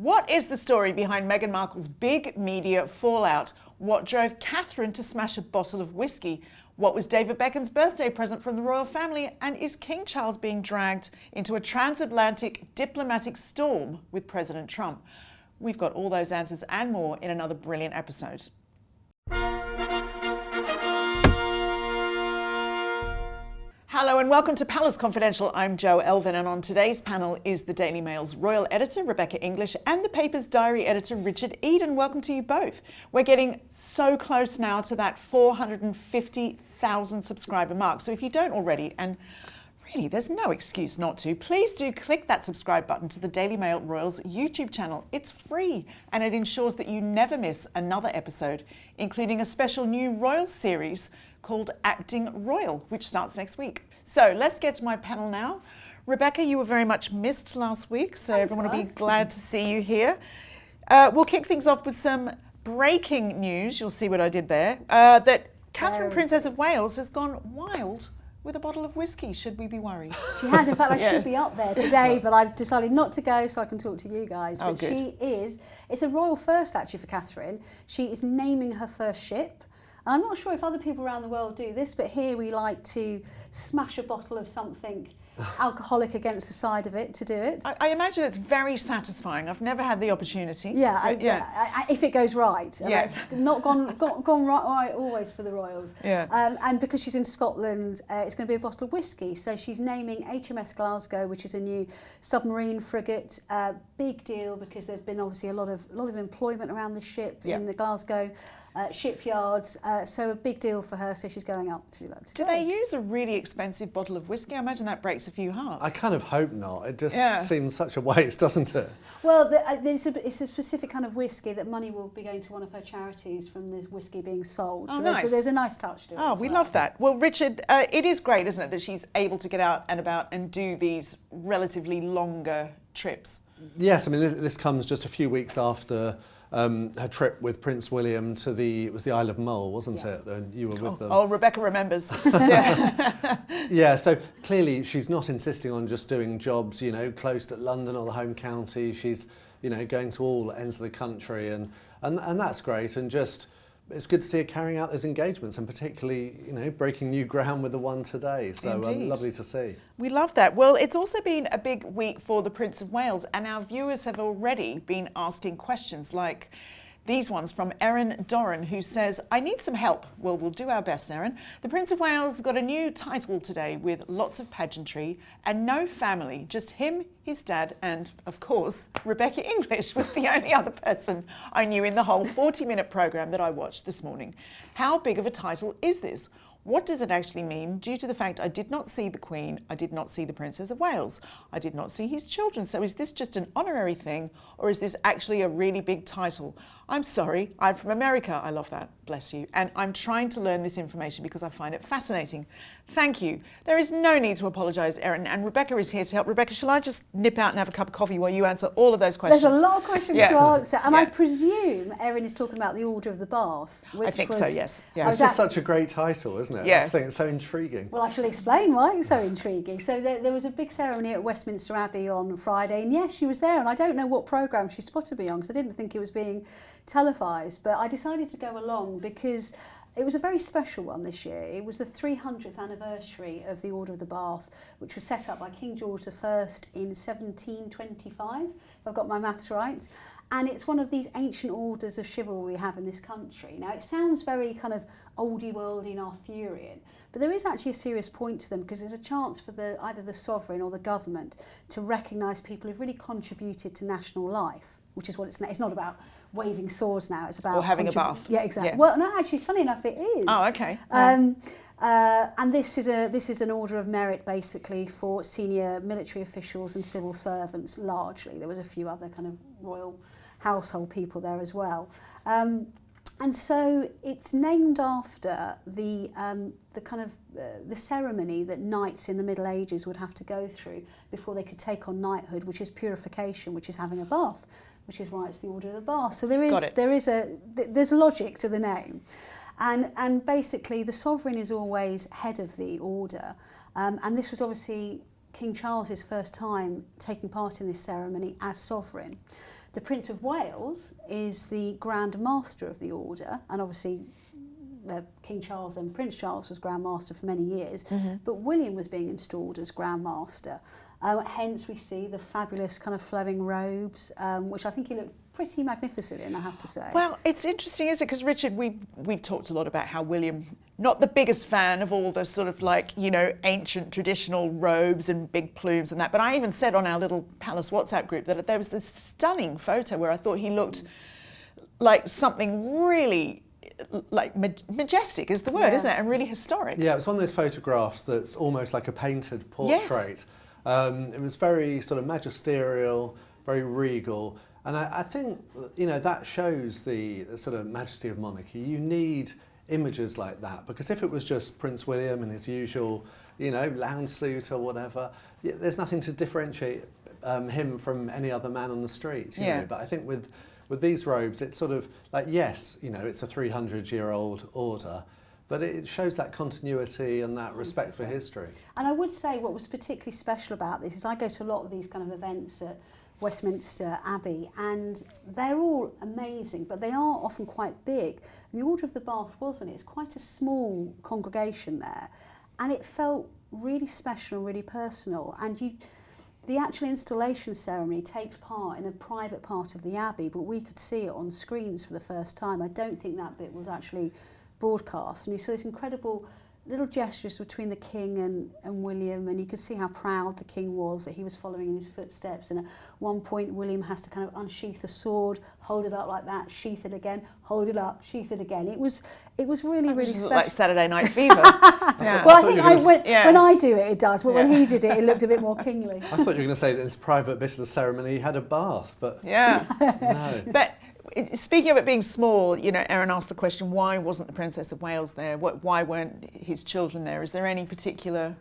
What is the story behind Meghan Markle's big media fallout? What drove Katherine to smash a bottle of whisky? What was David Beckham's birthday present from the royal family? And is King Charles being dragged into a transatlantic diplomatic storm with President Trump? We've got all those answers and more in another brilliant episode. Hello and welcome to Palace Confidential. I'm Jo Elvin, and on today's panel is the Daily Mail's royal editor, Rebecca English, and the paper's diary editor, Richard Eden. Welcome to you both. We're getting so close now to that 450,000 subscriber mark. So if you don't already, and really there's no excuse not to, please do click that subscribe button to the Daily Mail Royals YouTube channel. It's free and it ensures that you never miss another episode, including a special new royal series called Acting Royal, which starts next week. So let's get to my panel now. Rebecca, you were very much missed last week, so everyone will be glad to see you here. We'll kick things off with some breaking news. You'll see what I did there. That Katherine, Princess of Wales, has gone wild with a bottle of whisky. Should we be worried? She has. In fact, I should be up there today, but I've decided not to go so I can talk to you guys. Oh, but good. It's a royal first actually for Katherine. She is naming her first ship. And I'm not sure if other people around the world do this, but here we like to smash a bottle of something alcoholic against the side of it to do it. I imagine it's very satisfying. I've never had the opportunity. Yeah, if it goes right. Yes. It's not gone right always for the royals. Yeah. And because she's in Scotland, it's going to be a bottle of whisky. So she's naming HMS Glasgow, which is a new submarine frigate. Big deal because there's been obviously a lot of employment around the ship in the Glasgow shipyards. So a big deal for her. So she's going up to that today. Do they use a really expensive bottle of whisky? I imagine that breaks a few hearts. I kind of hope not. It just seems such a waste, doesn't it? Well, it's a specific kind of whisky that money will be going to one of her charities from the whisky being sold. Oh, so nice. there's a nice touch to it. Oh, we love that. Well, Richard, it is great, isn't it, that she's able to get out and about and do these relatively longer trips? Yes, I mean, this comes just a few weeks after her trip with Prince William to the Isle of Mull, wasn't it? And you were with them. Oh, Rebecca remembers. Yeah, so clearly she's not insisting on just doing jobs, close to London or the home county. She's, going to all ends of the country, and that's great. And just, it's good to see her carrying out those engagements, and particularly, breaking new ground with the one today. So lovely to see. We love that. Well, it's also been a big week for the Prince of Wales, and our viewers have already been asking questions like these ones from Erin Doran, who says, I need some help. Well, we'll do our best, Erin. The Prince of Wales got a new title today with lots of pageantry and no family, just him, his dad, and, of course, Rebecca English was the only other person I knew in the whole 40-minute programme that I watched this morning. How big of a title is this? What does it actually mean due to the fact I did not see the Queen, I did not see the Princess of Wales, I did not see his children. So is this just an honorary thing, or is this actually a really big title? I'm sorry, I'm from America. I love that, bless you. And I'm trying to learn this information because I find it fascinating. Thank you. There is no need to apologise, Erin, and Rebecca is here to help. Rebecca, shall I just nip out and have a cup of coffee while you answer all of those questions? There's a lot of questions to answer, and I presume Erin is talking about the Order of the Bath. Which I think so, yes. Yeah. It's just such a great title, isn't it? Yeah. I think it's so intriguing. Well, I shall explain why it's so intriguing. So there was a big ceremony at Westminster Abbey on Friday, and yes, she was there, and I don't know what programme she spotted me on because I didn't think it was being televised, but I decided to go along because it was a very special one this year. It was the 300th anniversary of the Order of the Bath, which was set up by King George I in 1725, if I've got my maths right. And it's one of these ancient orders of chivalry we have in this country. Now, it sounds very kind of oldie-worldy and Arthurian, but there is actually a serious point to them because there's a chance for either the sovereign or the government to recognise people who've really contributed to national life, which is what it's not about waving swords now, it's about... Or having a bath. Yeah, exactly. Yeah. Well, no, actually, funny enough, it is. Oh, okay. And this is an order of merit, basically, for senior military officials and civil servants, largely. There was a few other kind of royal household people there as well. And so it's named after the ceremony that knights in the Middle Ages would have to go through before they could take on knighthood, which is purification, which is having a bath, which is why it's the Order of the Bath. So there's logic to the name. And basically the sovereign is always head of the order. And this was obviously King Charles's first time taking part in this ceremony as sovereign. The Prince of Wales is the Grand Master of the Order, and obviously King Charles and Prince Charles was Grand Master for many years, but William was being installed as Grand Master. Hence we see the fabulous kind of flowing robes, which I think he looked pretty magnificent in, I have to say. Well, it's interesting, isn't it? Because Richard, we've talked a lot about how William, not the biggest fan of all the sort of like, you know, ancient traditional robes and big plumes and that, but I even said on our little Palace WhatsApp group that there was this stunning photo where I thought he looked like something really like majestic is the word, isn't it? And really historic. Yeah, it was one of those photographs that's almost like a painted portrait. Yes. It was very sort of magisterial, very regal. And I think, you know, that shows the sort of majesty of monarchy. You need images like that, because if it was just Prince William in his usual, you know, lounge suit or whatever, there's nothing to differentiate him from any other man on the street. You know? But I think with these robes, it's sort of like, yes, you know, it's a 300-year-old order, but it shows that continuity and that respect for history. And I would say what was particularly special about this is I go to a lot of these kind of events at Westminster Abbey, and they're all amazing, but they are often quite big. The Order of the Bath wasn't. It's quite a small congregation there, and it felt really special and really personal. And the actual installation ceremony takes part in a private part of the Abbey, but we could see it on screens for the first time. I don't think that bit was actually broadcast, and you saw this incredible little gestures between the King and William, and you could see how proud the King was that he was following in his footsteps. And at one point William has to kind of unsheath a sword, hold it up like that, sheath it again, hold it up, sheath it again. It was really, really special. Like Saturday Night Fever. Well, I think when I do it, it does, but when he did it, it looked a bit more kingly. I thought you were going to say that in this private bit of the ceremony he had a bath, but no. But speaking of it being small, you know, Erin asked the question, why wasn't the Princess of Wales there? Why weren't his children there? Is there any particular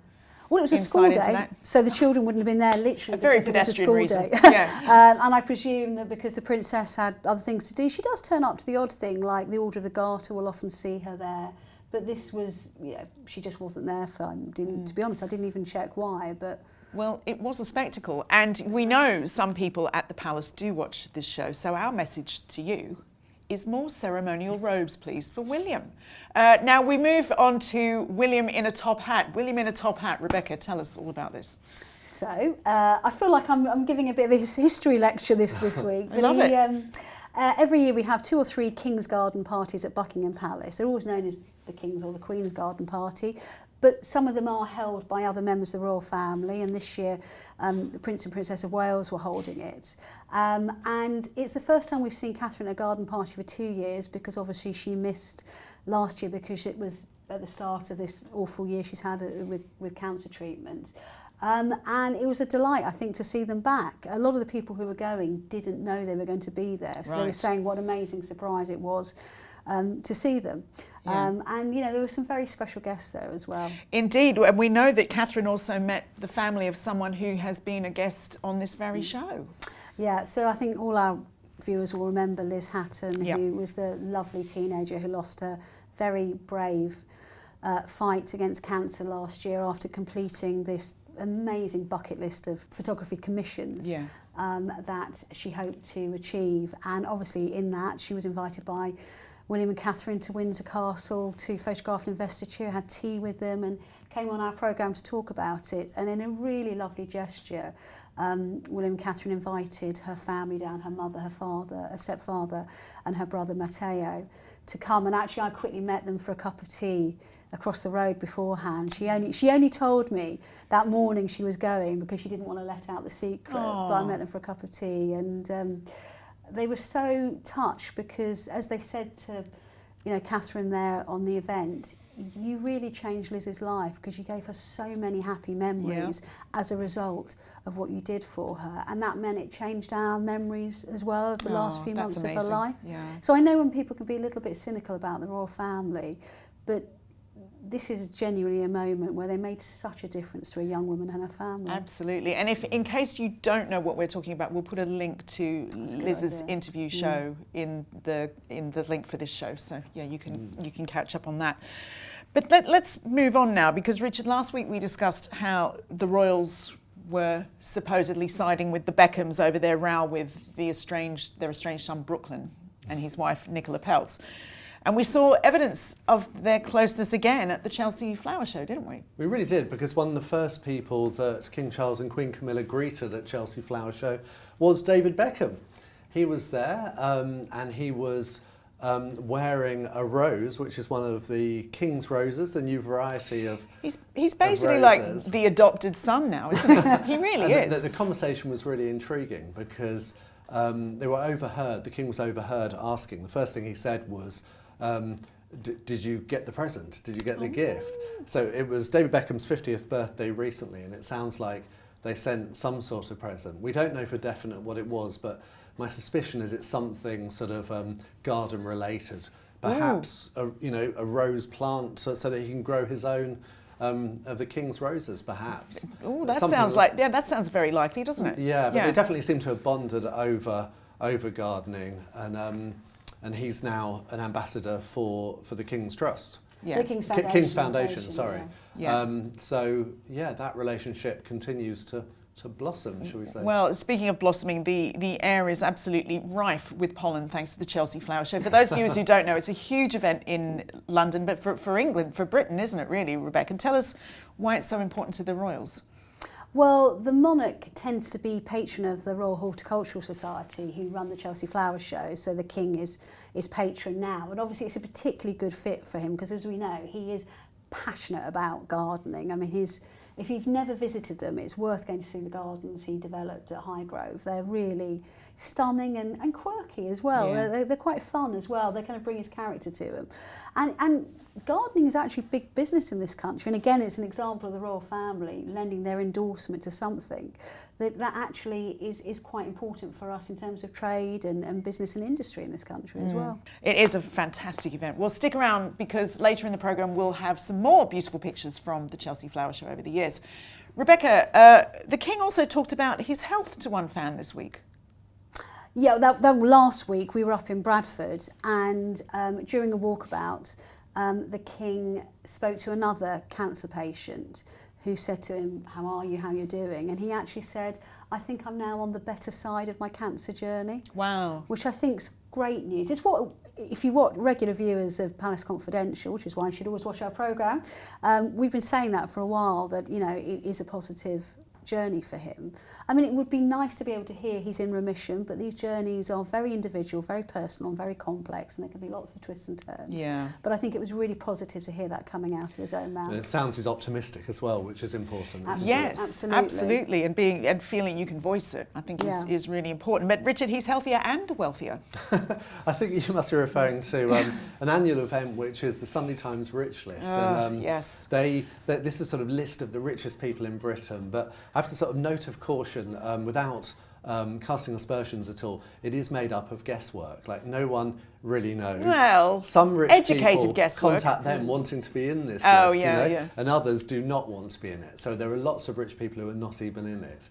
Well, it was a school day, so the children wouldn't have been there literally. A very pedestrian reason. And I presume that because the princess had other things to do, she does turn up to the odd thing, like the Order of the Garter will often see her there. But this was, she just wasn't there for, to be honest, I didn't even check why, but... Well, it was a spectacle, and we know some people at the palace do watch this show, so our message to you is more ceremonial robes, please, for William. Now we move on to William in a top hat. William in a top hat. Rebecca, tell us all about this. So, I feel like I'm giving a bit of a history lecture this week. I love it. Every year we have 2 or 3 King's Garden parties at Buckingham Palace. They're always known as the King's or the Queen's Garden Party, but some of them are held by other members of the royal family, and this year the Prince and Princess of Wales were holding it. And it's the first time we've seen Katherine at a garden party for 2 years, because obviously she missed last year because it was at the start of this awful year she's had with cancer treatment. And it was a delight, I think, to see them back. A lot of the people who were going didn't know they were going to be there, so they were saying what an amazing surprise it was to see them. And, there were some very special guests there as well. Indeed, and we know that Katherine also met the family of someone who has been a guest on this very show. Yeah, so I think all our viewers will remember Liz Hatton, who was the lovely teenager who lost her very brave fight against cancer last year after completing this amazing bucket list of photography commissions that she hoped to achieve. And obviously in that she was invited by William and Katherine to Windsor Castle to photograph an investiture, had tea with them and came on our programme to talk about it. And in a really lovely gesture, William and Katherine invited her family down, her mother, her father, her stepfather and her brother Matteo to come. And actually I quickly met them for a cup of tea across the road beforehand. She only told me that morning she was going because she didn't want to let out the secret. Aww. But I met them for a cup of tea, and they were so touched because, as they said to Katherine there on the event, you really changed Liz's life because you gave her so many happy memories as a result of what you did for her, and that meant it changed our memories as well of the last few months of her life. So I know when people can be a little bit cynical about the royal family, but this is genuinely a moment where they made such a difference to a young woman and her family. Absolutely. And if, in case you don't know what we're talking about, we'll put a link to Liz's interview show in the link for this show. So yeah, you can catch up on that. But let's move on now, because Richard, last week we discussed how the royals were supposedly siding with the Beckhams over their row with their estranged son Brooklyn and his wife Nicola Peltz. And we saw evidence of their closeness again at the Chelsea Flower Show, didn't we? We really did, because one of the first people that King Charles and Queen Camilla greeted at Chelsea Flower Show was David Beckham. He was there, and he was wearing a rose, which is one of the King's roses, the new variety of He's basically like the adopted son now, isn't he? He really is. The conversation was really intriguing because the King was overheard asking. The first thing he said was, did you get the present? Did you get the gift? So it was David Beckham's 50th birthday recently, and it sounds like they sent some sort of present. We don't know for definite what it was, but my suspicion is it's something sort of garden related. Perhaps a rose plant so that he can grow his own of the King's roses, perhaps. Oh, that sounds very likely, doesn't it? Yeah, but they definitely seem to have bonded over gardening, and he's now an ambassador for the King's Trust. Yeah. The King's Foundation, sorry. Yeah. That relationship continues to blossom, shall we say. Well, speaking of blossoming, the air is absolutely rife with pollen thanks to the Chelsea Flower Show. For those viewers who don't know, it's a huge event in London, but for England, for Britain, isn't it really, Rebecca? And tell us why it's so important to the royals. Well, the monarch tends to be patron of the Royal Horticultural Society, who run the Chelsea Flower Show, so the King is patron now. And obviously it's a particularly good fit for him because, as we know, he is passionate about gardening. I mean, if you've never visited them, it's worth going to see the gardens he developed at Highgrove. They're really stunning and quirky as well. Yeah. They're quite fun as well. They kind of bring his character to them. And gardening is actually big business in this country. And again, it's an example of the royal family lending their endorsement to something that actually is quite important for us in terms of trade and business and industry in this country as well. It is a fantastic event. Well, stick around because later in the programme we'll have some more beautiful pictures from the Chelsea Flower Show over the years. Rebecca, the King also talked about his health to one fan this week. Yeah, that last week we were up in Bradford, and during a walkabout, the King spoke to another cancer patient who said to him, how are you, how you're doing? And he actually said, I think I'm now on the better side of my cancer journey. Wow. Which I think's great news. It's what, if you watch regular viewers of Palace Confidential, which is why you should always watch our programme, we've been saying that for a while, that, you know, it is a positive journey for him. I mean, it would be nice to be able to hear he's in remission, but these journeys are very individual, very personal and very complex, and there can be lots of twists and turns. Yeah. But I think it was really positive to hear that coming out of his own mouth. And it sounds he's optimistic as well, which is important. Yes, absolutely. And feeling you can voice it, I think is really important. But Richard, he's healthier and wealthier. I think you must be referring to an annual event, which is the Sunday Times Rich List. Yes. This is a sort of list of the richest people in Britain, but I have to sort of note of caution, without casting aspersions at all, it is made up of guesswork. Like, no one really knows. Well, some rich people contact them wanting to be in this list, yeah. And others do not want to be in it. So there are lots of rich people who are not even in it.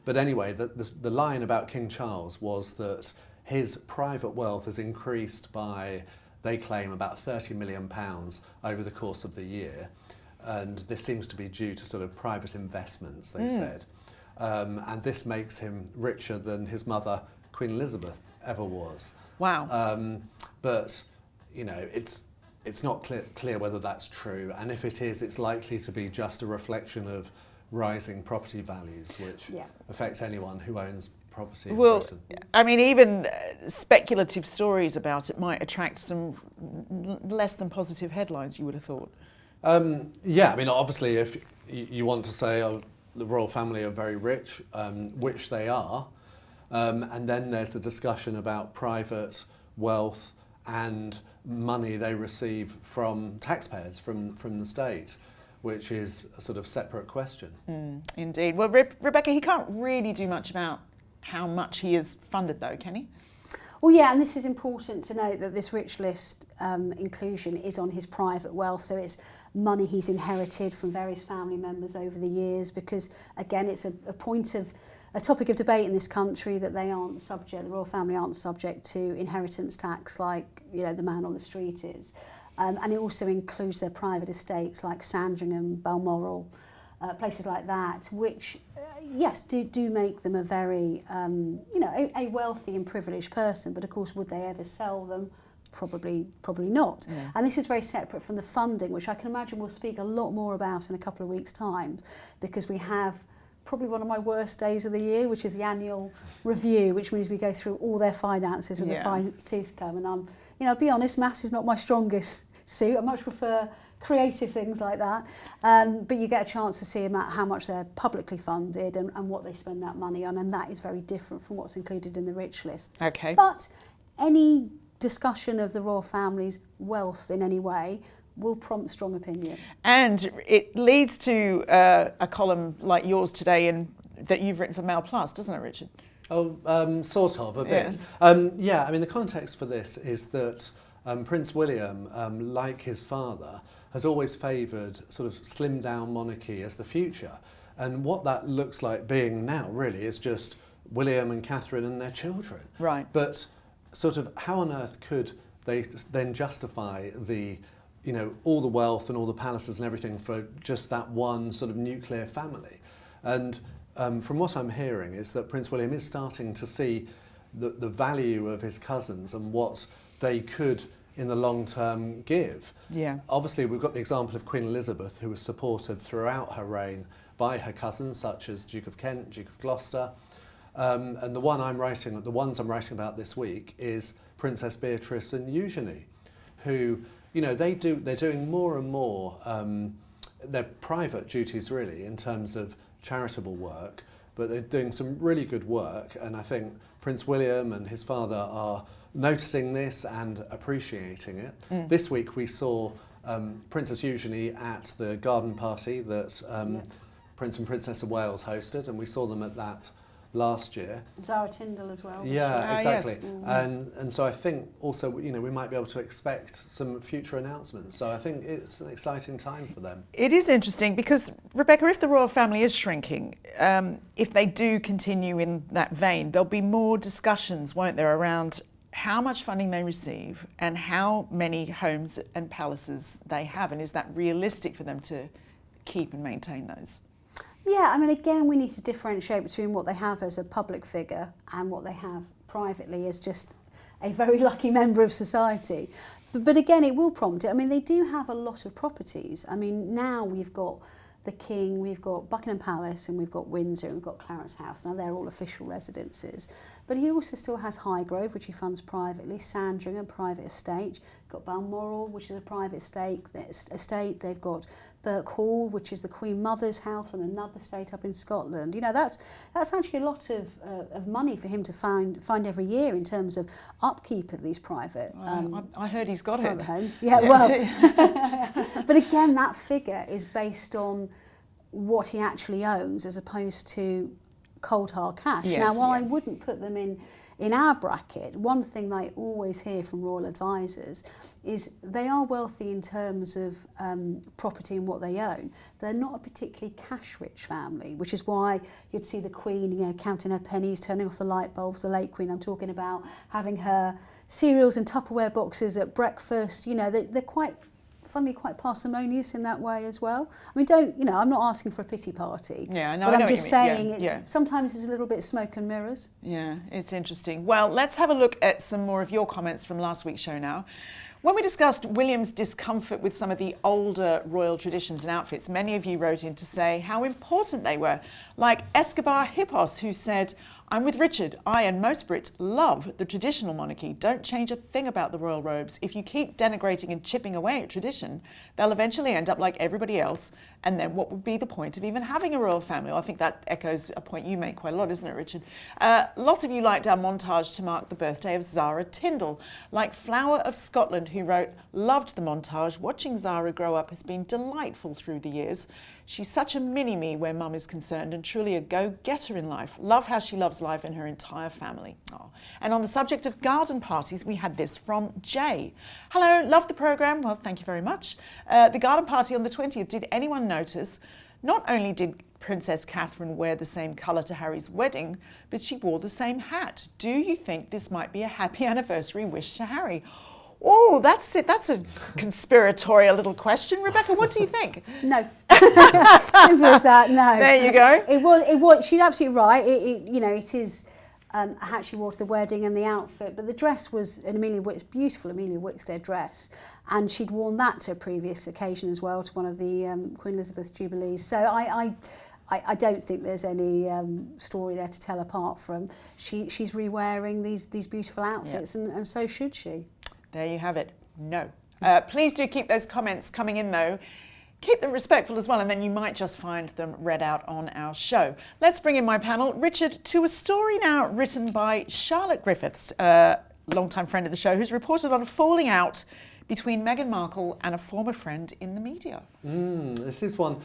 But anyway, the line about King Charles was that his private wealth has increased by, they claim, about £30 million over the course of the year. And this seems to be due to sort of private investments, they said. And this makes him richer than his mother, Queen Elizabeth, ever was. Wow. But, you know, it's not clear whether that's true. And if it is, it's likely to be just a reflection of rising property values, which affects anyone who owns property in Britain. I mean, even speculative stories about it might attract some less than positive headlines, you would have thought. Yeah, I mean, obviously, if you want to say the royal family are very rich, which they are, and then there's the discussion about private wealth and money they receive from taxpayers, from the state, which is a sort of separate question. Indeed. Well, Rebecca, he can't really do much about how much he is funded, though, can he? Well, yeah, and this is important to note that this rich list inclusion is on his private wealth, so it's money he's inherited from various family members over the years, because, again, it's a topic of debate in this country that the royal family aren't subject to inheritance tax like, you know, the man on the street is. And it also includes their private estates like Sandringham, Balmoral, places like that, which yes, do make them a very, a wealthy and privileged person. But of course, would they ever sell them? Probably not. Yeah. And this is very separate from the funding, which I can imagine we'll speak a lot more about in a couple of weeks' time, because we have probably one of my worst days of the year, which is the annual review, which means we go through all their finances with a fine-tooth comb. And I'll be honest, maths is not my strongest suit. I much prefer creative things like that. But you get a chance to see how much they're publicly funded and what they spend that money on, and that is very different from what's included in the rich list. Okay. But any discussion of the royal family's wealth in any way will prompt strong opinion. And it leads to a column like yours today that you've written for Mail Plus, doesn't it, Richard? Oh, sort of, a bit. I mean, the context for this is that Prince William, like his father, has always favoured sort of slimmed down monarchy as the future. And what that looks like being now, really, is just William and Katherine and their children. Right. But sort of how on earth could they then justify all the wealth and all the palaces and everything for just that one sort of nuclear family? And from what I'm hearing is that Prince William is starting to see the value of his cousins and what they could in the long term give. Yeah. Obviously we've got the example of Queen Elizabeth, who was supported throughout her reign by her cousins such as Duke of Kent, Duke of Gloucester. And the ones I'm writing about this week is Princess Beatrice and Eugenie, who, they're doing more and more their private duties really in terms of charitable work, but they're doing some really good work, and I think Prince William and his father are noticing this and appreciating it. This week we saw Princess Eugenie at the garden party that Prince and Princess of Wales hosted, and we saw them at that last year. Zara Tindall as well. Yeah, exactly. Yes. And so I think also, we might be able to expect some future announcements. So I think it's an exciting time for them. It is interesting because, Rebecca, if the royal family is shrinking, if they do continue in that vein, there'll be more discussions, won't there, around how much funding they receive and how many homes and palaces they have, and is that realistic for them to keep and maintain those? Yeah, I mean, again, we need to differentiate between what they have as a public figure and what they have privately as just a very lucky member of society. But again, it will prompt it. I mean, they do have a lot of properties. I mean, now we've got the King, we've got Buckingham Palace, and we've got Windsor, and we've got Clarence House. Now, they're all official residences. But he also still has Highgrove, which he funds privately, Sandringham, private estate. Got Balmoral, which is a private estate. They've got Burke Hall, which is the Queen Mother's house, and another estate up in Scotland. That's actually a lot of money for him to find every year in terms of upkeep of these private. I heard he's got private it. Homes. Yeah, well, but again, that figure is based on what he actually owns as opposed to cold hard cash. Yes, now, while I wouldn't put them in our bracket, one thing I always hear from royal advisors is they are wealthy in terms of property and what they own. They're not a particularly cash-rich family, which is why you'd see the Queen, counting her pennies, turning off the light bulbs. The late Queen, I'm talking about, having her cereals and Tupperware boxes at breakfast. They're quite parsimonious in that way as well. I mean, I'm not asking for a pity party. Yeah, no, but I know I'm just what you mean. saying sometimes it's a little bit smoke and mirrors. Yeah, it's interesting. Well, let's have a look at some more of your comments from last week's show now. When we discussed William's discomfort with some of the older royal traditions and outfits, many of you wrote in to say how important they were, like Escobar Hippos, who said, "I'm with Richard. I and most Brits love the traditional monarchy. Don't change a thing about the royal robes. If you keep denigrating and chipping away at tradition, they'll eventually end up like everybody else. And then what would be the point of even having a royal family?" Well, I think that echoes a point you make quite a lot, isn't it, Richard? Lots of you liked our montage to mark the birthday of Zara Tindall, like Flower of Scotland, who wrote, "Loved the montage. Watching Zara grow up has been delightful through the years. She's such a mini-me where mum is concerned and truly a go-getter in life. Love how she loves life and her entire family." Oh. And on the subject of garden parties, we had this from Jay. "Hello, love the programme." Well, thank you very much. The garden party on the 20th, did anyone notice? Not only did Princess Katherine wear the same colour to Harry's wedding, but she wore the same hat. Do you think this might be a happy anniversary wish to Harry? Oh, that's it. That's a conspiratorial little question. Rebecca, what do you think? No. Simple as that, no. There you go. It was, she's absolutely right. It is a hat she wore to the wedding and the outfit, but the dress was an beautiful Amelia Wickstead dress, and she'd worn that to a previous occasion as well, to one of the Queen Elizabeth Jubilees. So I don't think there's any story there to tell apart from she's re-wearing these beautiful outfits, and so should she. There you have it. No. Please do keep those comments coming in though. Keep them respectful as well, and then you might just find them read out on our show. Let's bring in my panel. Richard, to a story now written by Charlotte Griffiths, a longtime friend of the show, who's reported on a falling out between Meghan Markle and a former friend in the media. This is one,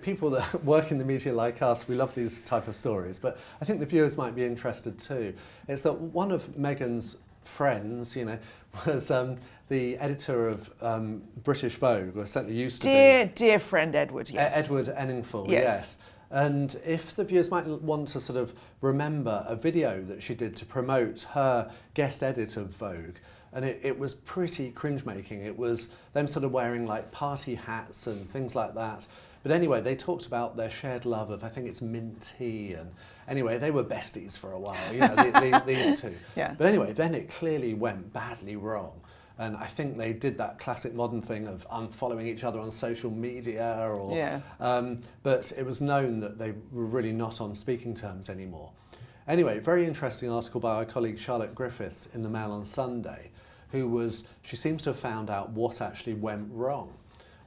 people that work in the media like us, we love these type of stories, but I think the viewers might be interested too. It's that one of Meghan's friends, was the editor of British Vogue, or certainly used to be. Dear friend Edward, yes. Edward Enninful, yes. And if the viewers might want to sort of remember a video that she did to promote her guest edit of Vogue, and it was pretty cringe-making. It was them sort of wearing like party hats and things like that. But anyway, they talked about their shared love of, I think it's mint tea, and anyway, they were besties for a while, these two. Yeah. But anyway, then it clearly went badly wrong. And I think they did that classic modern thing of unfollowing each other on social media, but it was known that they were really not on speaking terms anymore. Anyway, very interesting article by our colleague Charlotte Griffiths in the Mail on Sunday, she seems to have found out what actually went wrong.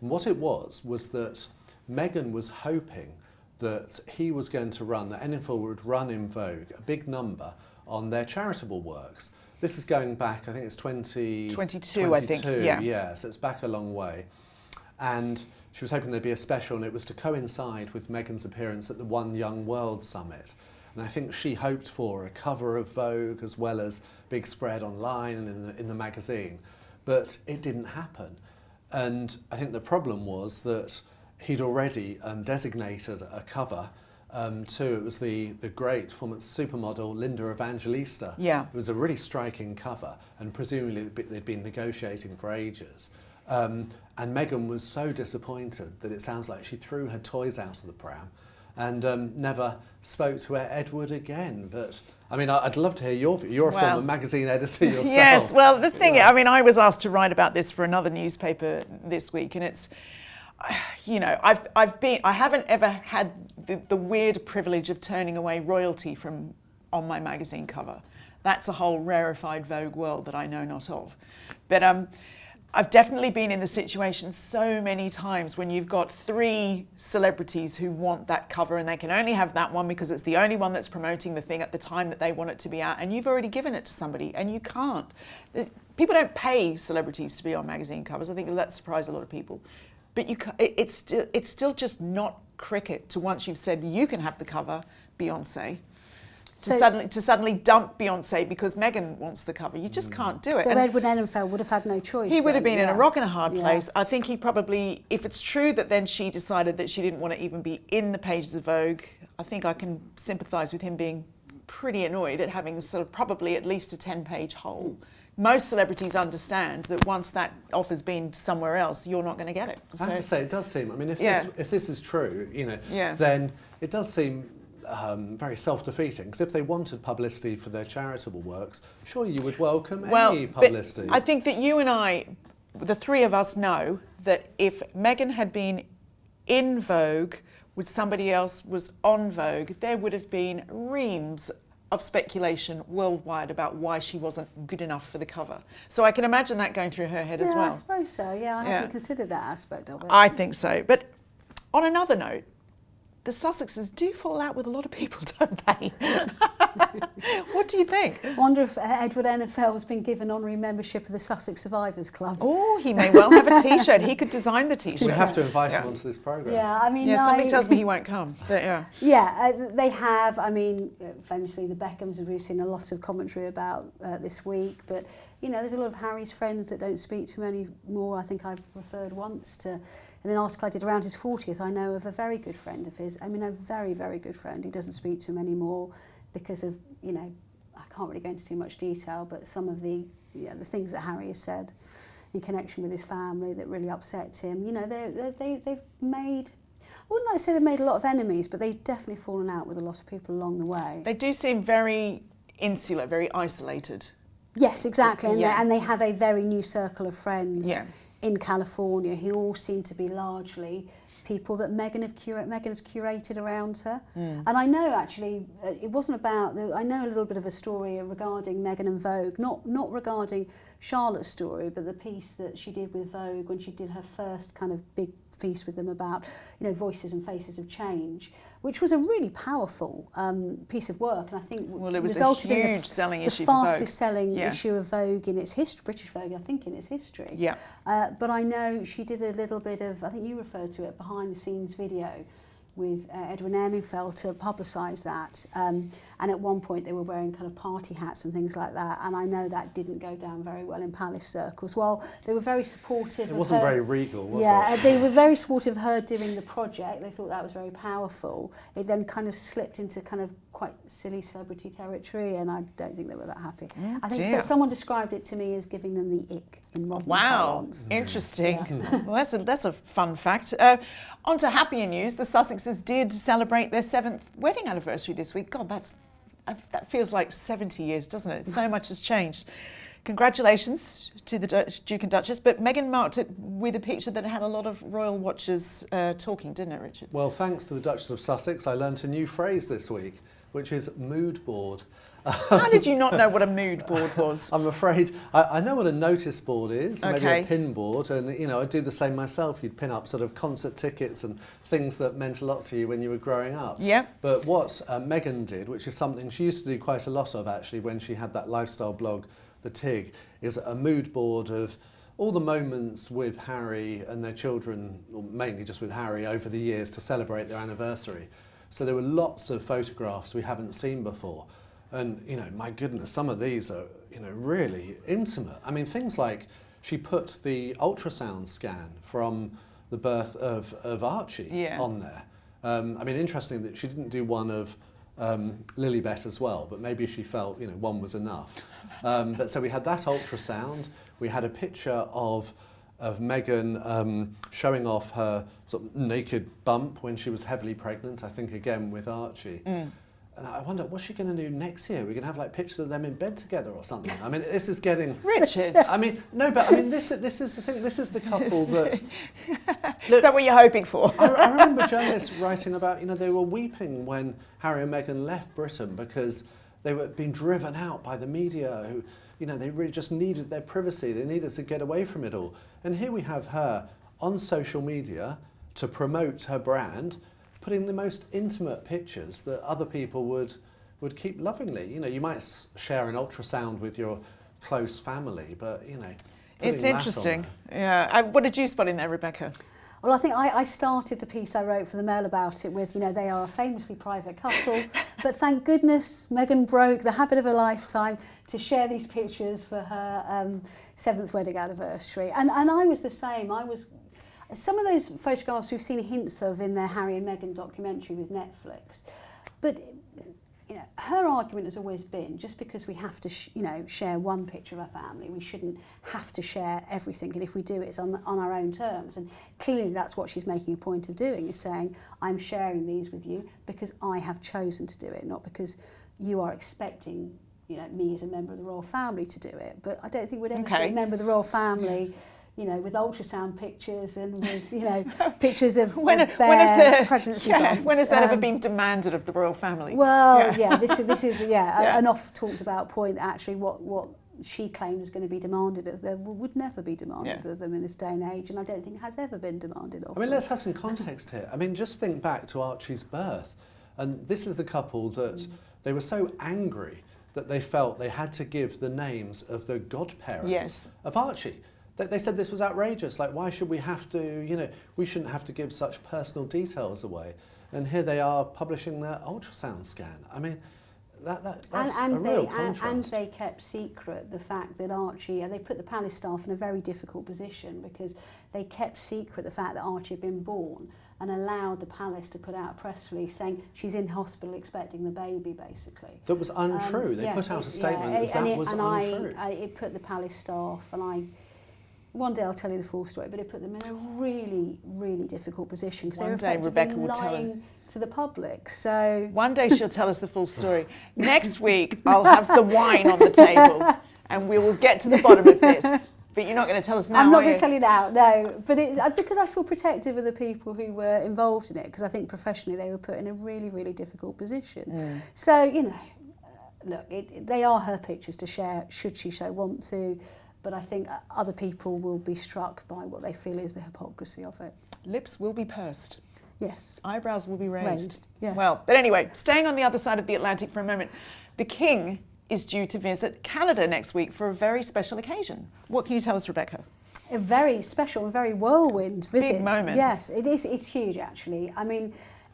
And what it was that Meghan was hoping that he was going to that Enninful would run in Vogue a big number on their charitable works. This is going back, I think it's 2022, I think, yeah. Yeah, so it's back a long way. And she was hoping there'd be a special, and it was to coincide with Meghan's appearance at the One Young World Summit. And I think she hoped for a cover of Vogue as well as big spread online and in the magazine. But it didn't happen. And I think the problem was that he'd already designated a cover it was the great former supermodel Linda Evangelista. Yeah. It was a really striking cover, and presumably they'd been negotiating for ages. And Meghan was so disappointed that it sounds like she threw her toys out of the pram and never spoke to Edward again. But I mean, I'd love to hear your view. You're a former magazine editor yourself. Yes, well, the thing, I was asked to write about this for another newspaper this week, and it's, I haven't ever had the weird privilege of turning away royalty on my magazine cover. That's a whole rarefied Vogue world that I know not of. But I've definitely been in the situation so many times when you've got 3 celebrities who want that cover, and they can only have that one because it's the only one that's promoting the thing at the time that they want it to be out, and you've already given it to somebody and you can't. People don't pay celebrities to be on magazine covers. I think that surprised a lot of people. But it's still just not cricket to, once you've said you can have the cover, Beyonce, to suddenly dump Beyonce because Meghan wants the cover. You just can't do it. So Edward Enninful would have had no choice. He would have been in a rock and a hard place. I think he probably, if it's true that then she decided that she didn't want to even be in the pages of Vogue, I think I can sympathise with him being pretty annoyed at having sort of probably at least a 10-page hole. Most celebrities understand that once that offer's been somewhere else, you're not going to get it. I have to say, it does seem, I mean, if this is true, then it does seem very self-defeating, because if they wanted publicity for their charitable works, surely you would welcome any publicity. I think that you and I, the 3 of us, know that if Meghan had been in Vogue with somebody else was on Vogue, there would have been reams of speculation worldwide about why she wasn't good enough for the cover. So I can imagine that going through her head as well. I suppose so, I hadn't considered that aspect of it. I think so. But on another note, the Sussexes do fall out with a lot of people, don't they? What do you think? I wonder if Edward Enninful has been given honorary membership of the Sussex Survivors Club. Oh, he may well have a T-shirt. He could design the T-shirt. We have to invite him onto this programme. Yeah, I mean... something tells me he won't come. But they have. I mean, famously, the Beckhams, we've seen a lot of commentary about this week, but, there's a lot of Harry's friends that don't speak to him anymore. I think I've referred once to... In an article I did around his 40th, I know of a very good friend of his. I mean, a very, very good friend. He doesn't speak to him anymore because of, I can't really go into too much detail, but some of the things that Harry has said in connection with his family that really upset him. You know, they've made, I wouldn't like to say they've made a lot of enemies, but they've definitely fallen out with a lot of people along the way. They do seem very insular, very isolated. Yes, exactly, and, Yeah. they have a very new circle of friends Yeah. in California who all seem to be largely people that Meghan's curated around her. And I know actually it wasn't about, I know a little bit of a story regarding Meghan and Vogue, not regarding Charlotte's story, but the piece that she did with Vogue when she did her first kind of big piece with them about, you know, voices and faces of change, which was a really powerful piece of work, and I think Well, it was resulted a huge in selling the issue for Vogue. fastest selling Yeah. issue of Vogue in its history, British Vogue, I think, in its history. Yeah. But I know she did a little bit of, I think you referred to it, behind the scenes video with Edward Enninful to publicise that. And at one point they were wearing kind of party hats and things like that. And I know that didn't go down very well in Palace circles. While they were very supportive It wasn't very regal, was it? Yeah, they were very supportive of her doing the project. They thought that was very powerful. It then kind of slipped into kind of quite silly celebrity territory, and I don't think they were that happy. I think dear. someone described it to me as giving them the ick in modern parlance. Interesting. Well, that's a fun fact. On to happier news. The Sussexes did celebrate their 7th wedding anniversary this week. God, that feels like 70 years, doesn't it? So much has changed. Congratulations to the Duke and Duchess. But Meghan marked it with a picture that had a lot of royal watchers talking, didn't it, Richard? Well, thanks to the Duchess of Sussex, I learnt a new phrase this week, which is mood board. How did you not know what a mood board was? I'm afraid I know what a notice board is, maybe Okay. a pin board, and you know, I'd do the same myself. You'd pin up sort of concert tickets and things that meant a lot to you when you were growing up. Yeah. But what Meghan did, which is something she used to do quite a lot of actually when she had that lifestyle blog, The Tig, is a mood board of all the moments with Harry and their children, or mainly just with Harry over the years to celebrate their anniversary. So there were lots of photographs we haven't seen before. And, you know, my goodness, some of these are, you know, really intimate. I mean, things like she put the ultrasound scan from the birth of Archie on there. I mean, interesting that she didn't do one of Lilibet as well, but maybe she felt, you know, one was enough. But so we had that ultrasound. We had a picture of Meghan showing off her sort of naked bump when she was heavily pregnant, I think again with Archie. And I wonder, what's she going to do next year? We're going to have like pictures of them in bed together or something. I mean, this is getting... Richard. I mean, no, but I mean, this is the thing. This is the couple that... Is that what you're hoping for? I remember journalists writing about, you know, they were weeping when Harry and Meghan left Britain because they were being driven out by the media who, you know, they really just needed their privacy. They needed to get away from it all. And here we have her on social media to promote her brand, putting the most intimate pictures that other people would keep lovingly. You know, you might share an ultrasound with your close family, but, you know... It's interesting. Yeah. What did you spot in there, Rebecca? Well, I think I started the piece I wrote for the Mail about it with, you know, they are a famously private couple, but thank goodness Meghan broke the habit of a lifetime to share these pictures for her 7th wedding anniversary. And I was the same. Some of those photographs we've seen hints of in their Harry and Meghan documentary with Netflix, but you know, her argument has always been just because we have to, share one picture of our family, we shouldn't have to share everything, and if we do, it's on our own terms. And clearly, that's what she's making a point of doing, is saying, I'm sharing these with you because I have chosen to do it, not because you are expecting, you know, me as a member of the royal family to do it. But I don't think we'd ever see a member of the royal family. You know, with ultrasound pictures and with, you know, pictures of pregnancy bumps. When has that ever been demanded of the royal family? Well, this is an oft talked about point. Actually, what she claimed was going to be demanded of them would never be demanded of them in this day and age, and I don't think has ever been demanded of them. I mean, let's have some context here. I mean, just think back to Archie's birth, and this is the couple that they were so angry that they felt they had to give the names of the godparents of Archie. They said this was outrageous. Like, why should we have to, you know, we shouldn't have to give such personal details away. And here they are publishing their ultrasound scan. I mean, that's a real contrast. And they kept secret the fact that Archie, they put the palace staff in a very difficult position because they kept secret the fact that Archie had been born. and allowed the palace to put out a press release saying she's in hospital expecting the baby, basically. That was untrue. They put out a statement that was untrue. It put the palace staff, and one day I'll tell you the full story, but it put them in a really, really difficult position because they were effectively lying to the public. So one day she'll tell us the full story. Next week I'll have the wine on the table, and we will get to the bottom of this. But you're not going to tell us now, I'm not going to tell you now, no. But it's because I feel protective of the people who were involved in it, because I think professionally they were put in a really, really difficult position. So, you know, look, they are her pictures to share, should she so want to. But I think other people will be struck by what they feel is the hypocrisy of it. Lips will be pursed. Yes. Eyebrows will be raised. Yes. Well, but anyway, staying on the other side of the Atlantic for a moment, the King is due to visit Canada next week for a very special occasion. What can you tell us, Rebecca? A very special and very whirlwind visit. Big moment. Yes, it is. It's huge, actually. I mean,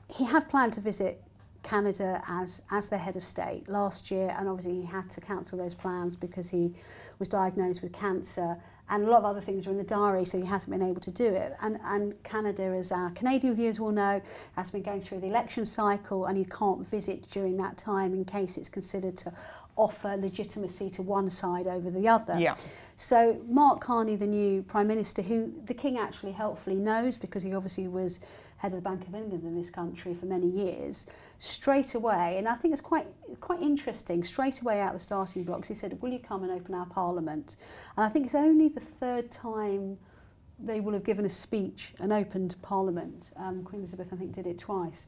he had planned to visit Canada as the head of state last year, and obviously he had to cancel those plans because he was diagnosed with cancer, and a lot of other things were in the diary, so he hasn't been able to do it. And Canada, as our Canadian viewers will know, has been going through the election cycle, and he can't visit during that time in case it's considered to offer legitimacy to one side over the other. Yeah. So Mark Carney, the new Prime Minister, who the King actually helpfully knows because he obviously was head of the Bank of England in this country for many years, straight away, and I think it's quite interesting, straight away out the starting blocks, he said, will you come and open our Parliament? And I think it's only the third time they will have given a speech and opened Parliament. Queen Elizabeth, I think, did it twice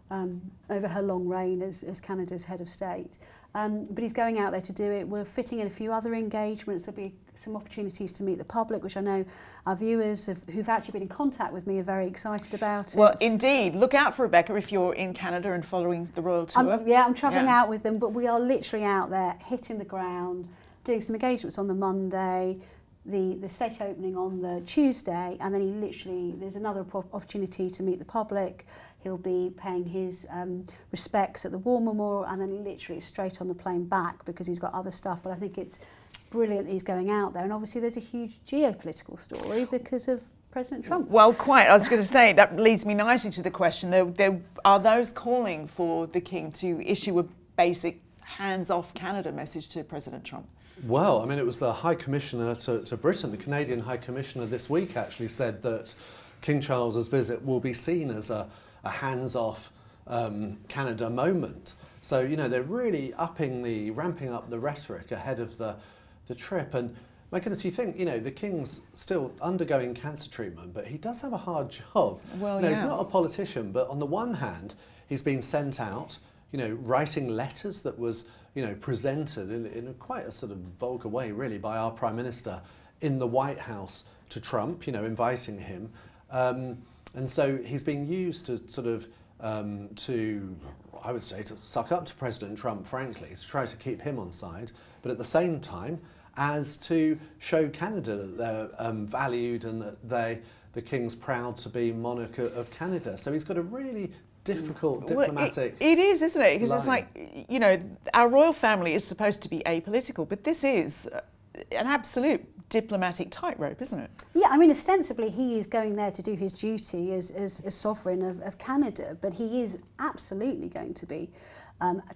over her long reign as Canada's head of state. But he's going out there to do it. We're fitting in a few other engagements. There'll be some opportunities to meet the public, which I know our viewers who've actually been in contact with me are very excited about. Well, indeed. Look out for Rebecca if you're in Canada and following the royal tour. I'm travelling out with them, but we are literally out there, hitting the ground, doing some engagements on the Monday, the state opening on the Tuesday, and then there's another opportunity to meet the public. He'll be paying his respects at the War Memorial, and then literally straight on the plane back because he's got other stuff. But I think it's brilliant that he's going out there. And obviously there's a huge geopolitical story because of President Trump. Well, quite. I was going to say, that leads me nicely to the question. There are those calling for the King to issue a basic hands-off Canada message to President Trump. Well, I mean, it was the High Commissioner to Britain, the Canadian High Commissioner this week actually said that King Charles's visit will be seen as a hands-off Canada moment. So, you know, they're really ramping up the rhetoric ahead of the trip. And my goodness, you think, you know, the King's still undergoing cancer treatment, but he does have a hard job. Well, he's not a politician, but on the one hand, he's been sent out, you know, writing letters that was, you know, presented in quite a sort of vulgar way, really, by our Prime Minister in the White House to Trump, you know, inviting him. And so he's being used to sort of, I would say, to suck up to President Trump, frankly, to try to keep him on side, but at the same time, as to show Canada that they're valued and that the King's proud to be monarch of Canada. So he's got a really difficult diplomatic it is, isn't it? Because it's line. like, you know, our royal family is supposed to be apolitical, but this is an absolute diplomatic tightrope, isn't it? Yeah, I mean, ostensibly he is going there to do his duty as sovereign of Canada, but he is absolutely going to be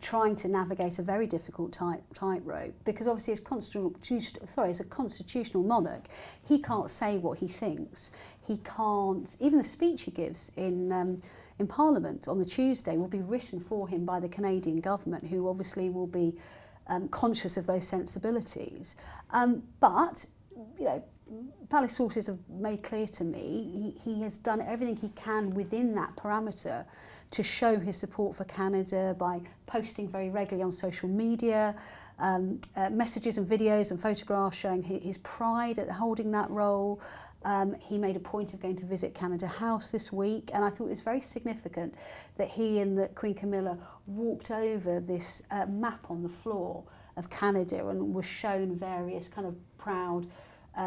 trying to navigate a very difficult tightrope because obviously as a constitutional monarch, he can't say what he thinks. He can't, even the speech he gives in Parliament on the Tuesday will be written for him by the Canadian government, who obviously will be conscious of those sensibilities. But, you know, Palace sources have made clear to me he has done everything he can within that parameter to show his support for Canada by posting very regularly on social media, messages and videos and photographs showing his pride at holding that role. He made a point of going to visit Canada House this week, and I thought it was very significant that he and that Queen Camilla walked over this map on the floor of Canada and was shown various kind of proud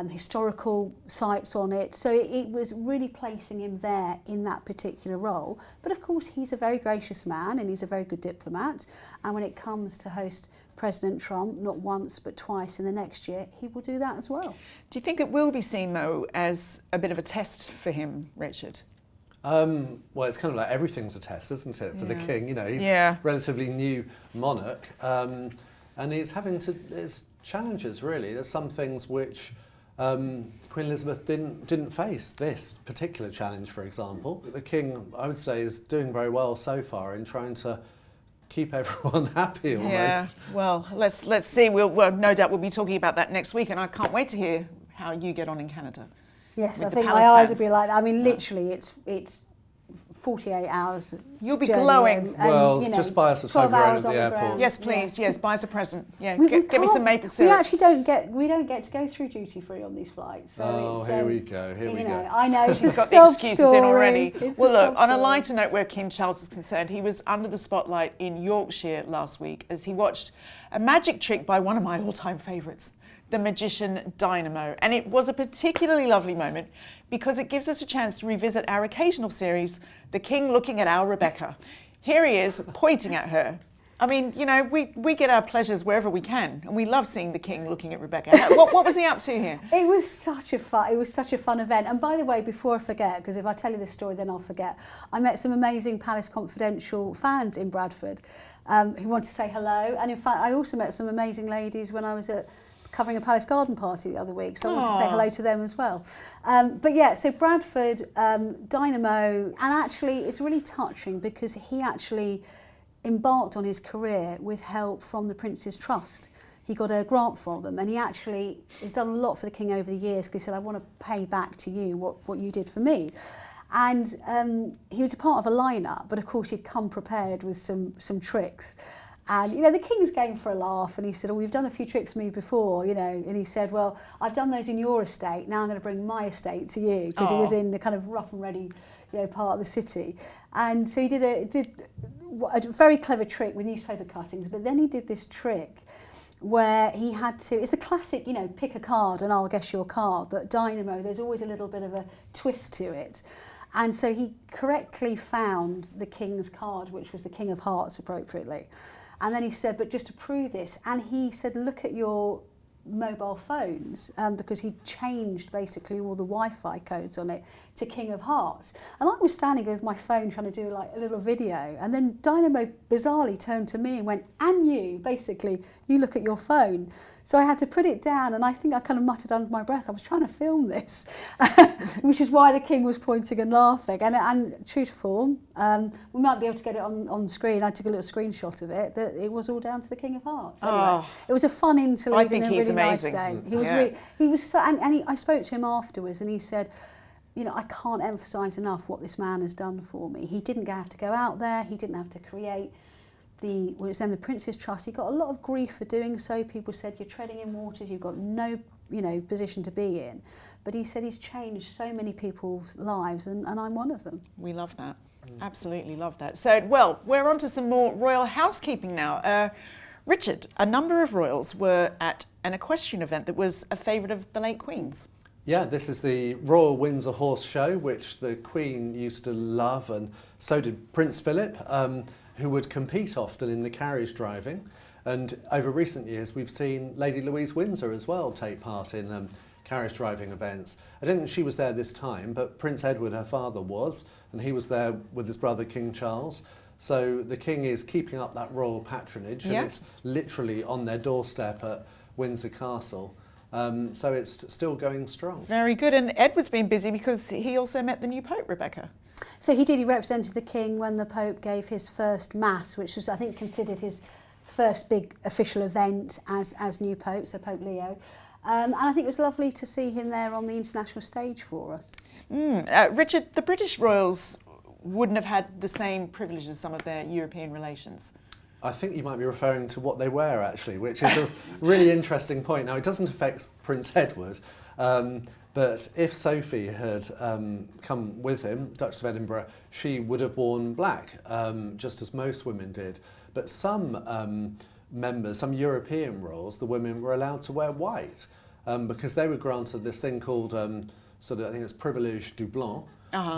historical sites on it. So it was really placing him there in that particular role. But of course, he's a very gracious man and he's a very good diplomat. And when it comes to host President Trump, not once but twice in the next year, he will do that as well. Do you think it will be seen, though, as a bit of a test for him, Richard? Well, it's kind of like everything's a test, isn't it, for the king? You know, he's relatively new monarch, and he's having to. It's challenges really. There's some things which Queen Elizabeth didn't face. This particular challenge, for example, the king, I would say, is doing very well so far in trying to keep everyone happy almost. Yeah. Well, let's see. Well, no doubt we'll be talking about that next week, and I can't wait to hear how you get on in Canada. Yes, I think my eyes would be like, I mean, literally, it's 48 hours. You'll be glowing. Well, you know, just buy us a Toblerone at the airport. Yes, please. Yes, buy us a present. Yeah, get me some maple syrup. We actually don't get to go through duty free on these flights. So here we go. Here we go. I know she's got the excuses in already. Well, look, on a lighter note, where King Charles is concerned, he was under the spotlight in Yorkshire last week as he watched a magic trick by one of my all-time favourites, the magician Dynamo. And it was a particularly lovely moment because it gives us a chance to revisit our occasional series, The King Looking at Our Rebecca. Here he is pointing at her. I mean, you know, we get our pleasures wherever we can, and we love seeing the king looking at Rebecca. What was he up to here? It was such a fun event. And by the way, before I forget, because if I tell you this story, then I'll forget. I met some amazing Palace Confidential fans in Bradford who wanted to say hello. And in fact, I also met some amazing ladies when I was covering a Palace Garden party the other week, so I wanted to say hello to them as well. But yeah, so Bradford, Dynamo, and actually it's really touching because he actually embarked on his career with help from the Prince's Trust. He got a grant for them, and he actually has done a lot for the king over the years because he said, I want to pay back to you what you did for me. And he was a part of a lineup, but of course he'd come prepared with some tricks. And, you know, the king's game for a laugh, and he said, oh, we've done a few tricks for me before, you know, and he said, well, I've done those in your estate, now I'm going to bring my estate to you, because he was in the kind of rough and ready, you know, part of the city. And so he did a very clever trick with newspaper cuttings, but then he did this trick where he had to, it's the classic, you know, pick a card and I'll guess your card, but Dynamo, there's always a little bit of a twist to it. And so he correctly found the king's card, which was the King of Hearts, appropriately. And then he said, but just to prove this, and he said, look at your mobile phones, because he changed basically all the Wi-Fi codes on it to King of Hearts. And I was standing with my phone trying to do like a little video, and then Dynamo bizarrely turned to me and went, and you, basically, you look at your phone. So I had to put it down, and I think I kind of muttered under my breath, I was trying to film this, which is why the king was pointing and laughing. And true to form, we might be able to get it on screen. I took a little screenshot of it, that it was all down to the King of Hearts. Anyway, it was a fun interlude and a really nice day. He was I spoke to him afterwards, and he said, you know, I can't emphasise enough what this man has done for me. He didn't have to go out there, he didn't have to create it was then the Prince's Trust. He got a lot of grief for doing so. People said, you're treading in waters, you've got no, you know, position to be in. But he said he's changed so many people's lives, and I'm one of them. We love that. Absolutely love that. So, well, we're on to some more royal housekeeping now. Richard, a number of royals were at an equestrian event that was a favourite of the late Queen's. Yeah, this is the Royal Windsor Horse Show, which the Queen used to love, and so did Prince Philip, who would compete often in the carriage driving. And over recent years, we've seen Lady Louise Windsor as well take part in carriage driving events. I don't think she was there this time, but Prince Edward, her father, was, and he was there with his brother King Charles. So the King is keeping up that royal patronage, and it's literally on their doorstep at Windsor Castle. So it's still going strong. Very good. And Edward's been busy because he also met the new Pope, Rebecca. So he did. He represented the King when the Pope gave his first Mass, which was, I think, considered his first big official event as new Pope, so Pope Leo. And I think it was lovely to see him there on the international stage for us. Richard, the British royals wouldn't have had the same privileges as some of their European relations. I think you might be referring to what they wear, actually, which is a really interesting point. Now, it doesn't affect Prince Edward, but if Sophie had come with him, Duchess of Edinburgh, she would have worn black, just as most women did. But some members, some European royals, the women were allowed to wear white, because they were granted this thing called, I think it's privilege du blanc,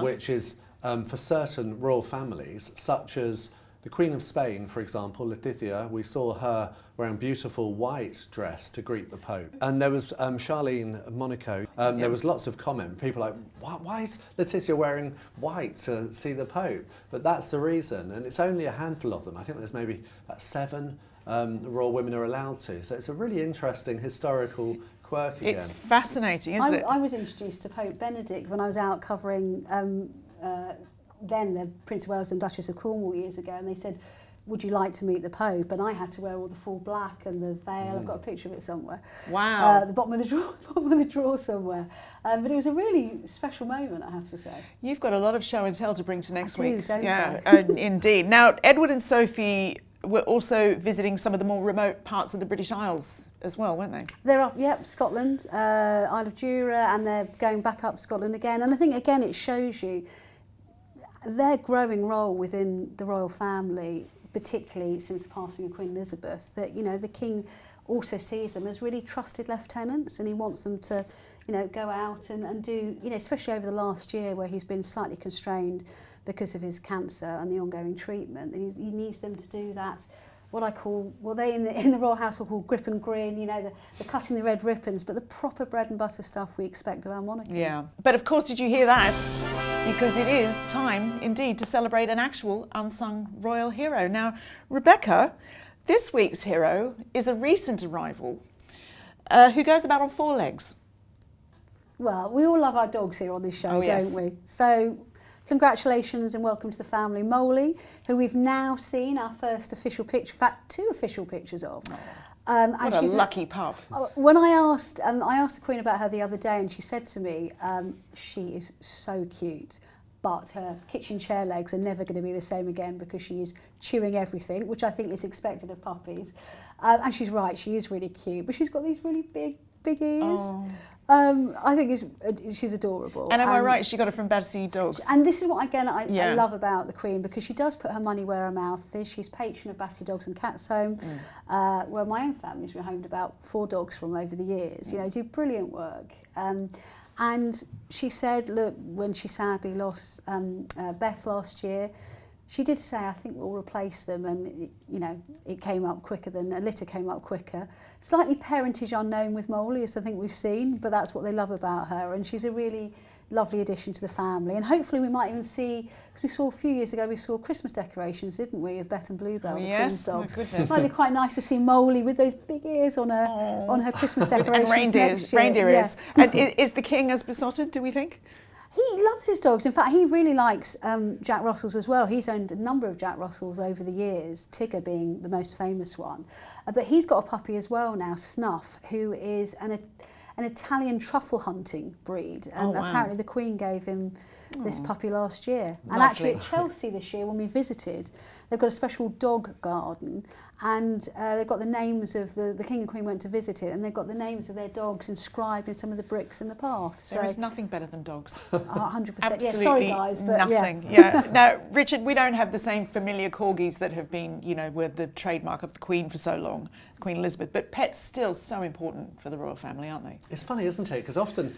which is for certain royal families, such as the Queen of Spain, for example, Letizia, we saw her wearing a beautiful white dress to greet the Pope. And there was Charlene of Monaco. There was lots of comment. People like, why is Letizia wearing white to see the Pope? But that's the reason. And it's only a handful of them. I think there's maybe about 7 royal women are allowed to. So it's a really interesting historical quirk again. It's fascinating, isn't it? I was introduced to Pope Benedict when I was out covering then the Prince of Wales and Duchess of Cornwall years ago, and they said, would you like to meet the Pope? And I had to wear all the full black and the veil. I've got a picture of it somewhere. Wow. The bottom of the drawer somewhere. But it was a really special moment, I have to say. You've got a lot of show and tell to bring to next week. Don't yeah, you? Indeed. Now, Edward and Sophie were also visiting some of the more remote parts of the British Isles as well, weren't they? They're up, Scotland, Isle of Jura, and they're going back up Scotland again. And I think, again, it shows you their growing role within the royal family, particularly since the passing of Queen Elizabeth, that, you know, the King also sees them as really trusted lieutenants, and he wants them to, you know, go out and do, you know, especially over the last year where he's been slightly constrained because of his cancer and the ongoing treatment. And he needs them to do that, what I call, well, they in the royal household call grip and grin, you know, the cutting the red ribbons, but the proper bread and butter stuff we expect of our monarchy. Yeah. But of course, did you hear that? Because it is time, indeed, to celebrate an actual unsung royal hero. Now, Rebecca, this week's hero is a recent arrival who goes about on 4 legs. Well, we all love our dogs here on this show, don't we? So, congratulations and welcome to the family. Molly, who we've now seen our first official picture, in fact, 2 official pictures of. What a lucky pup. When I asked the Queen about her the other day, and she said to me, she is so cute, but her kitchen chair legs are never going to be the same again because she is chewing everything, which I think is expected of puppies. And she's right, she is really cute, but she's got these really big ears. Oh. I think she's adorable. And am I right, she got it from Battersea Dogs? And this is what, again, I love about the Queen, because she does put her money where her mouth is. She's patron of Battersea Dogs and Cats Home, where my own family's rehomed about 4 dogs from over the years. You know, do brilliant work. And she said, look, when she sadly lost Beth last year, she did say, I think we'll replace them, and you know, it came up quicker than a litter came up quicker. Slightly parentage unknown with Molly, as I think we've seen, but that's what they love about her, and she's a really lovely addition to the family. And hopefully we might even see, because we saw a few years ago, we saw Christmas decorations, didn't we, of Beth and Bluebell, the Queen's dogs. My goodness. It might be quite nice to see Molly with those big ears on her Christmas decorations. And reindeer ears. And is the King as besotted, do we think? He loves his dogs. In fact, he really likes Jack Russells as well. He's owned a number of Jack Russells over the years, Tigger being the most famous one. But he's got a puppy as well now, Snuff, who is an Italian truffle hunting breed. And apparently the Queen gave him this puppy last year. Lovely. And actually at Chelsea this year, when we visited, they've got a special dog garden, and they've got the names of the King and Queen went to visit it, and they've got the names of their dogs inscribed in some of the bricks in the path. So, there is nothing better than dogs. 100%. Absolutely yeah, sorry guys, but nothing. Yeah. Now, Richard, we don't have the same familiar corgis that have been, you know, were the trademark of the Queen for so long, Queen Elizabeth. But pets still so important for the royal family, aren't they? It's funny, isn't it? Because often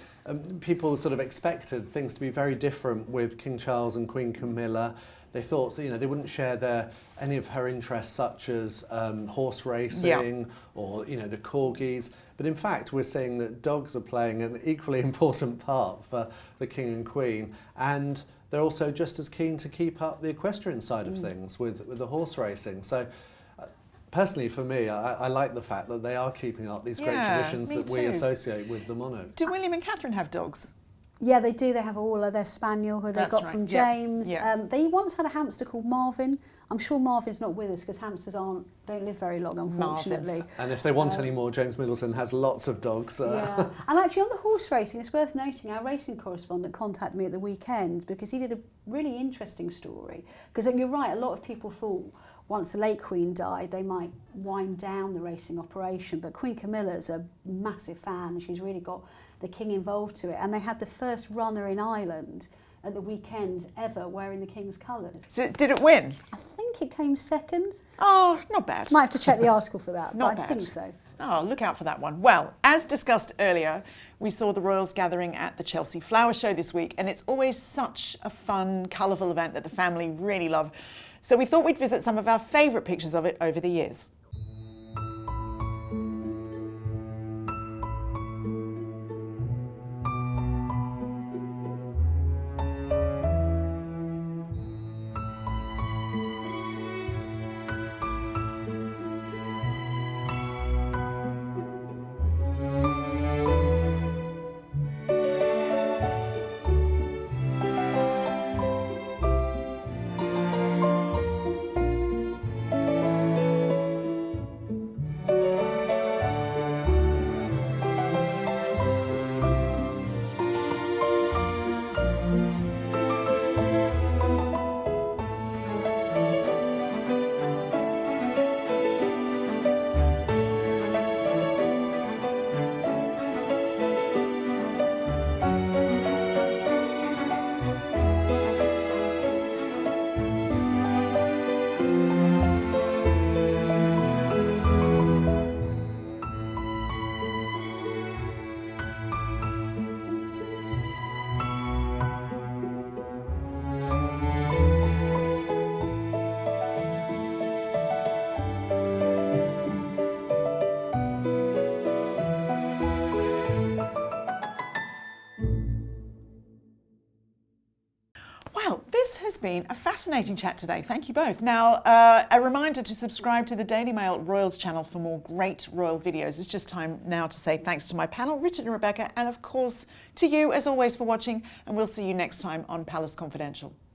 people sort of expected things to be very different with King Charles and Queen Camilla. They thought that, you know, they wouldn't share any of her interests, such as horse racing or, you know, the corgis. But in fact, we're seeing that dogs are playing an equally important part for the King and Queen, and they're also just as keen to keep up the equestrian side of things with the horse racing. So personally, for me, I like the fact that they are keeping up these great traditions that we associate with the monarch. Do William and Catherine have dogs? Yeah, they do. They have all of their spaniel who they got from James. Yep. They once had a hamster called Marvin. I'm sure Marvin's not with us because hamsters don't live very long, unfortunately. Marvin. And if they want any more, James Middleton has lots of dogs. Yeah, and actually on the horse racing, it's worth noting our racing correspondent contacted me at the weekend because he did a really interesting story. Because you're right, a lot of people thought once the late Queen died, they might wind down the racing operation. But Queen Camilla's a massive fan. She's really got the King involved to it. And they had the first runner in Ireland at the weekend ever wearing the King's colours. So did it win? I think it came second. Oh, not bad. Might have to check the article for that, Not but bad. I think so. Oh, look out for that one. Well, as discussed earlier, we saw the royals gathering at the Chelsea Flower Show this week, and it's always such a fun, colourful event that the family really love. So we thought we'd visit some of our favourite pictures of it over the years. Wow, this has been a fascinating chat today. Thank you both. Now, a reminder to subscribe to the Daily Mail Royals channel for more great royal videos. It's just time now to say thanks to my panel, Richard and Rebecca, and of course to you, as always, for watching, and we'll see you next time on Palace Confidential.